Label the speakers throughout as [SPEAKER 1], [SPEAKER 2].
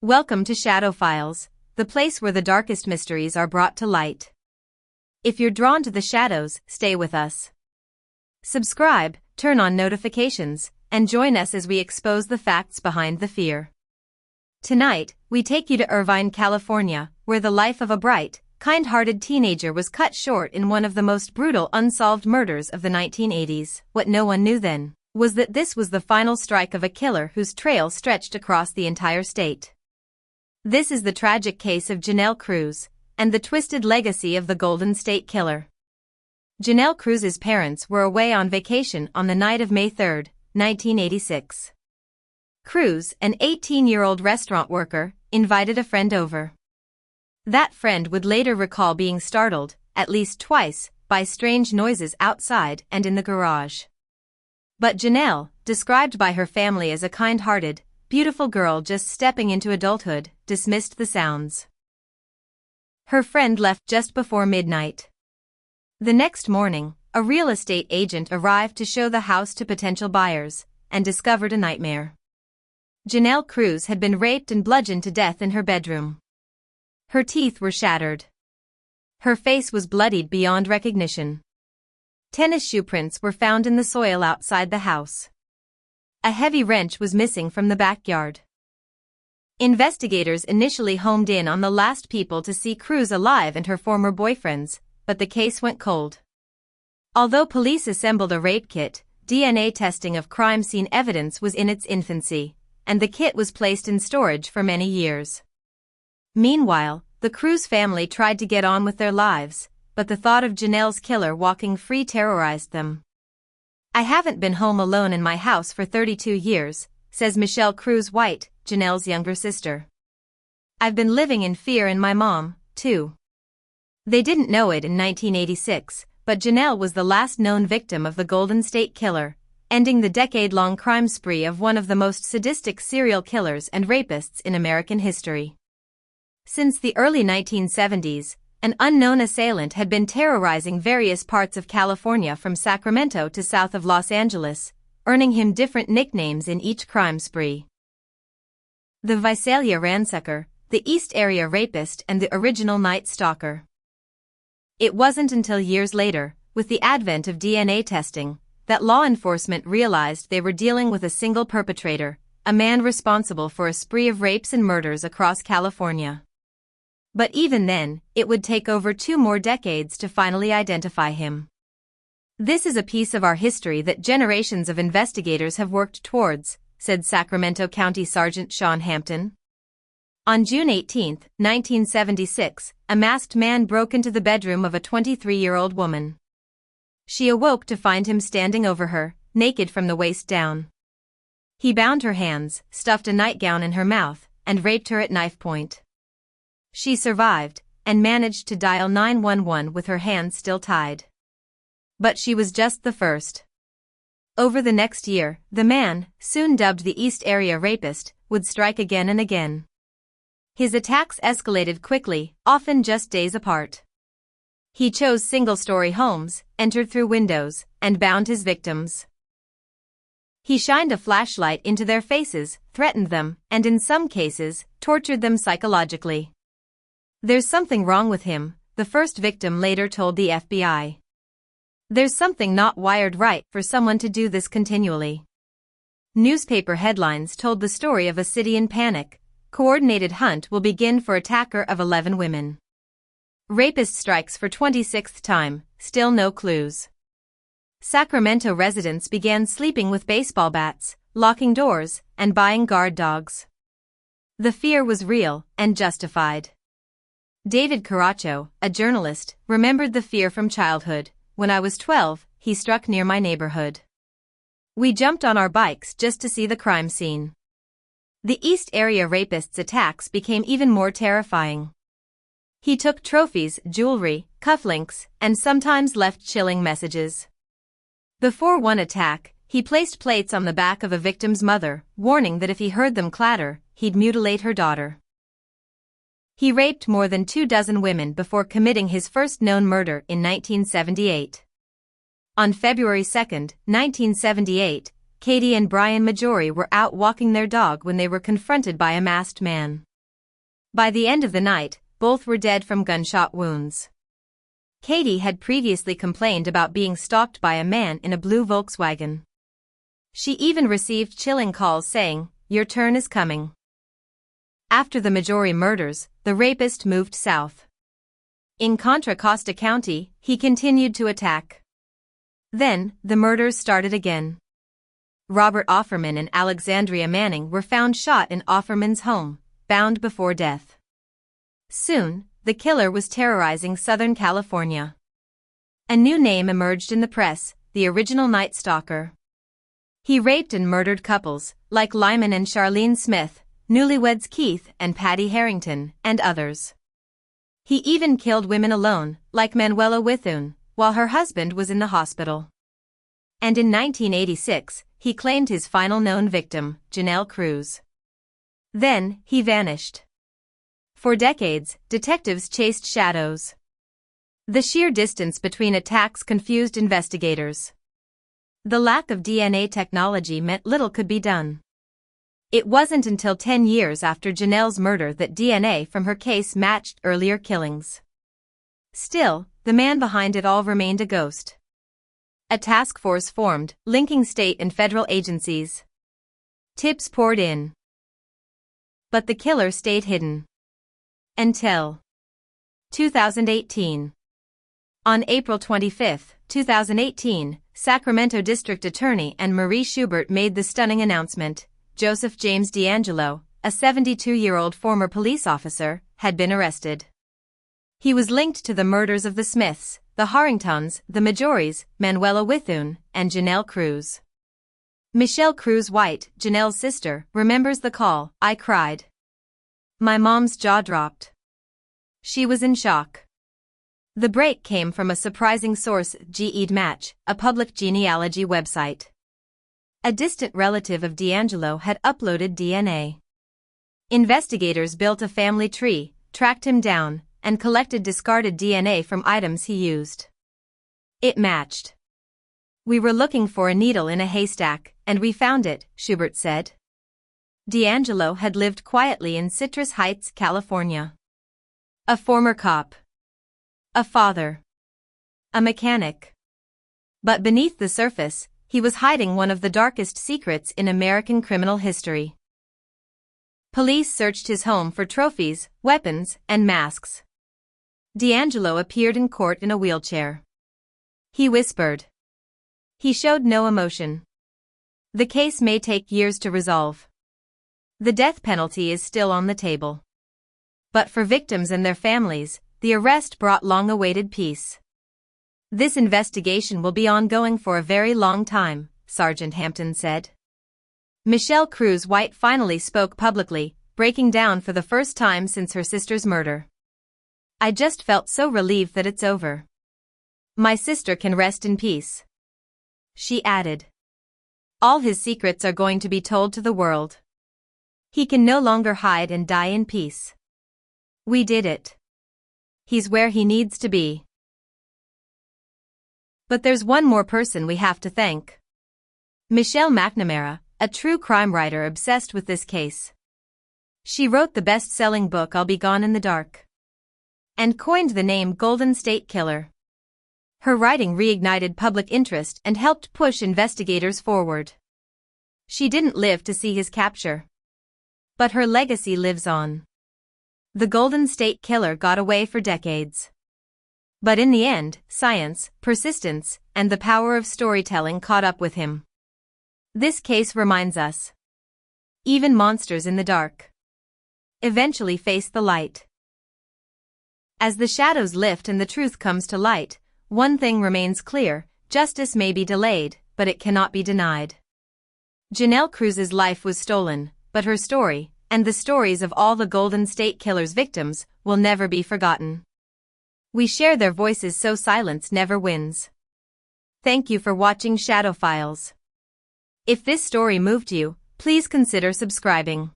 [SPEAKER 1] Welcome to Shadow Files, the place where the darkest mysteries are brought to light. If you're drawn to the shadows, stay with us. Subscribe, turn on notifications, and join us as we expose the facts behind the fear. Tonight, we take you to Irvine, California, where the life of a bright, kind-hearted teenager was cut short in one of the most brutal unsolved murders of the 1980s. What no one knew then was that this was the final strike of a killer whose trail stretched across the entire state. This is the tragic case of Janelle Cruz, and the twisted legacy of the Golden State Killer. Janelle Cruz's parents were away on vacation on the night of May 3, 1986. Cruz, an 18-year-old restaurant worker, invited a friend over. That friend would later recall being startled, at least twice, by strange noises outside and in the garage. But Janelle, described by her family as a kind-hearted, beautiful girl just stepping into adulthood, dismissed the sounds. Her friend left just before midnight. The next morning, a real estate agent arrived to show the house to potential buyers, and discovered a nightmare. Janelle Cruz had been raped and bludgeoned to death in her bedroom. Her teeth were shattered. Her face was bloodied beyond recognition. Tennis shoe prints were found in the soil outside the house. A heavy wrench was missing from the backyard. Investigators initially homed in on the last people to see Cruz alive and her former boyfriends, but the case went cold. Although police assembled a rape kit, DNA testing of crime scene evidence was in its infancy, and the kit was placed in storage for many years. Meanwhile, the Cruz family tried to get on with their lives, but the thought of Janelle's killer walking free terrorized them. "I haven't been home alone in my house for 32 years, says Michelle Cruz White, Janelle's younger sister. "I've been living in fear and my mom, too." They didn't know it in 1986, but Janelle was the last known victim of the Golden State Killer, ending the decade-long crime spree of one of the most sadistic serial killers and rapists in American history. Since the early 1970s, an unknown assailant had been terrorizing various parts of California from Sacramento to south of Los Angeles, earning him different nicknames in each crime spree. The Visalia Ransacker, the East Area Rapist, and the Original Night Stalker. It wasn't until years later, with the advent of DNA testing, that law enforcement realized they were dealing with a single perpetrator, a man responsible for a spree of rapes and murders across California. But even then, it would take over 2 more decades to finally identify him. "This is a piece of our history that generations of investigators have worked towards," said Sacramento County Sergeant Sean Hampton. On June 18, 1976, a masked man broke into the bedroom of a 23-year-old woman. She awoke to find him standing over her, naked from the waist down. He bound her hands, stuffed a nightgown in her mouth, and raped her at knife point. She survived, and managed to dial 911 with her hands still tied. But she was just the first. Over the next year, the man, soon dubbed the East Area Rapist, would strike again and again. His attacks escalated quickly, often just days apart. He chose single-story homes, entered through windows, and bound his victims. He shined a flashlight into their faces, threatened them, and in some cases, tortured them psychologically. "There's something wrong with him," the first victim later told the FBI. "There's something not wired right for someone to do this continually." Newspaper headlines told the story of a city in panic. "Coordinated hunt will begin for attacker of 11 women. Rapist strikes for 26th time, still no clues." Sacramento residents began sleeping with baseball bats, locking doors, and buying guard dogs. The fear was real and justified. David Caracho, a journalist, remembered the fear from childhood. "When I was 12, he struck near my neighborhood. We jumped on our bikes just to see the crime scene." The East Area Rapist's attacks became even more terrifying. He took trophies, jewelry, cufflinks, and sometimes left chilling messages. Before one attack, he placed plates on the back of a victim's mother, warning that if he heard them clatter, he'd mutilate her daughter. He raped more than 24 women before committing his first known murder in 1978. On February 2, 1978, Katie and Brian Majori were out walking their dog when they were confronted by a masked man. By the end of the night, both were dead from gunshot wounds. Katie had previously complained about being stalked by a man in a blue Volkswagen. She even received chilling calls saying, "Your turn is coming." After the Majori murders, the rapist moved south. In Contra Costa County, he continued to attack. Then, the murders started again. Robert Offerman and Alexandria Manning were found shot in Offerman's home, bound before death. Soon, the killer was terrorizing Southern California. A new name emerged in the press, the original Night Stalker. He raped and murdered couples, like Lyman and Charlene Smith, newlyweds Keith and Patty Harrington, and others. He even killed women alone, like Manuela Withun, while her husband was in the hospital. And in 1986, he claimed his final known victim, Janelle Cruz. Then, he vanished. For decades, detectives chased shadows. The sheer distance between attacks confused investigators. The lack of DNA technology meant little could be done. It wasn't until 10 years after Janelle's murder that DNA from her case matched earlier killings. Still, the man behind it all remained a ghost. A task force formed, linking state and federal agencies. Tips poured in. But the killer stayed hidden. Until 2018. On April 25, 2018, Sacramento District Attorney Anne-Marie Schubert made the stunning announcement: Joseph James DeAngelo, a 72-year-old former police officer, had been arrested. He was linked to the murders of the Smiths, the Harringtons, the Majoris, Manuela Withun, and Janelle Cruz. Michelle Cruz White, Janelle's sister, remembers the call. "I cried. My mom's jaw dropped. She was in shock." The break came from a surprising source, GEDmatch, a public genealogy website. A distant relative of DeAngelo had uploaded DNA. Investigators built a family tree, tracked him down, and collected discarded DNA from items he used. It matched. "We were looking for a needle in a haystack, and we found it," Schubert said. DeAngelo had lived quietly in Citrus Heights, California. A former cop. A father. A mechanic. But beneath the surface, he was hiding one of the darkest secrets in American criminal history. Police searched his home for trophies, weapons, and masks. DeAngelo appeared in court in a wheelchair. He whispered. He showed no emotion. The case may take years to resolve. The death penalty is still on the table. But for victims and their families, the arrest brought long-awaited peace. "This investigation will be ongoing for a very long time," Sergeant Hampton said. Michelle Cruz White finally spoke publicly, breaking down for the first time since her sister's murder. "I just felt so relieved that it's over. My sister can rest in peace," she added. "All his secrets are going to be told to the world. He can no longer hide and die in peace. We did it. He's where he needs to be." But there's one more person we have to thank. Michelle McNamara, a true crime writer obsessed with this case. She wrote the best-selling book I'll Be Gone in the Dark, and coined the name Golden State Killer. Her writing reignited public interest and helped push investigators forward. She didn't live to see his capture. But her legacy lives on. The Golden State Killer got away for decades. But in the end, science, persistence, and the power of storytelling caught up with him. This case reminds us. Even monsters in the dark eventually face the light. As the shadows lift and the truth comes to light, one thing remains clear: justice may be delayed, but it cannot be denied. Janelle Cruz's life was stolen, but her story, and the stories of all the Golden State Killer's victims, will never be forgotten. We share their voices so silence never wins. Thank you for watching Shadow Files. If this story moved you, please consider subscribing.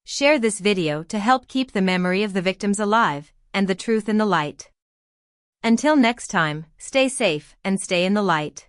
[SPEAKER 1] Share this video to help keep the memory of the victims alive, and the truth in the light. Until next time, stay safe and stay in the light.